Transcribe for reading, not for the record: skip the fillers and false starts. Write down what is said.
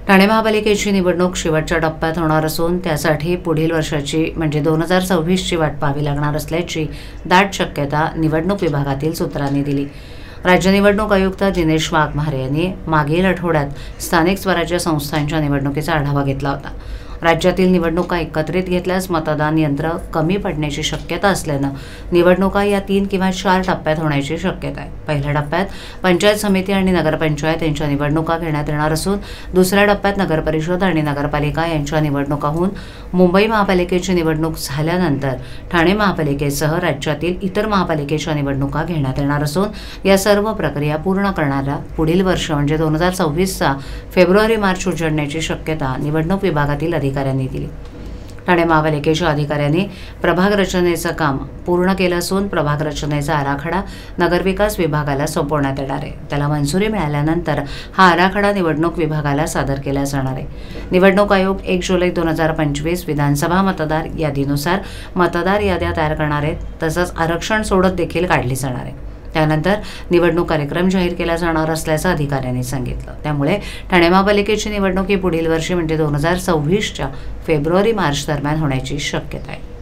ठाणे महापालिकेची निवडणूक शेवटच्या टप्प्यात होणार असून त्यासाठी पुढील वर्षाची म्हणजे 2026ची वाट पाहावी लागणार असल्याची दाट शक्यता निवडणूक विभागातील सूत्रांनी दिली। राज्य निवडणूक आयुक्त दिनेश वाघमारे यांनी मागील आठवड्यात स्थानिक स्वराज्य संस्थांच्या निवडणुकीचा आढावा घेतला होता। राज्यातील निवडणुका एकत्रित घेतल्यास मतदान यंत्र कमी पडण्याची शक्यता असल्याने निवडणुका या 3 किंवा 4 टप्प्यात होण्याची शक्यता आहे। पहिल्या टप्प्यात पंचायत समिती आणि नगरपंचायत यांच्या निवडणुका घेण्यात येणार असून दुसऱ्या टप्प्यात नगरपरिषद आणि नगरपालिका यांच्या निवडणुका होऊन मुंबई महापालिकेची निवडणूक झाल्यानंतर ठाणे महापालिकेसह राज्यातील इतर महापालिकेच्या निवडणुका घेण्यात येणार असून या सर्व प्रक्रिया पूर्ण करणारा पुढील वर्ष म्हणजे 2026चा फेब्रुवारी-मार्च उजळण्याची शक्यता निवडणूक विभागातील अधिकाऱ्यांनी दिली। ठाणे महापालिकेच्या अधिकाऱ्यांनी प्रभाग रचनेचं काम पूर्ण केलं असून प्रभाग रचनेचा आराखडा नगरविकास विभागाला सोपवण्यात येणार आहे। त्याला मंजुरी मिळाल्यानंतर हा आराखडा निवडणूक विभागाला सादर केला जाणार आहे। निवडणूक आयोग 1 जुलै 2025 विधानसभा मतदार यादीनुसार मतदार याद्या तयार करणार आहेत, तसंच आरक्षण सोडत देखील काढली जाणार आहे। त्यानंतर निवडणूक कार्यक्रम जाहीर केला जाणार असल्याचं अधिकाऱ्यांनी सांगितलं। त्यामुळे ठाणे महापालिकेची निवडणूक ही पुढील वर्षी म्हणजे 2026च्या फेब्रुवारी-मार्च दरम्यान होण्याची शक्यता आहे।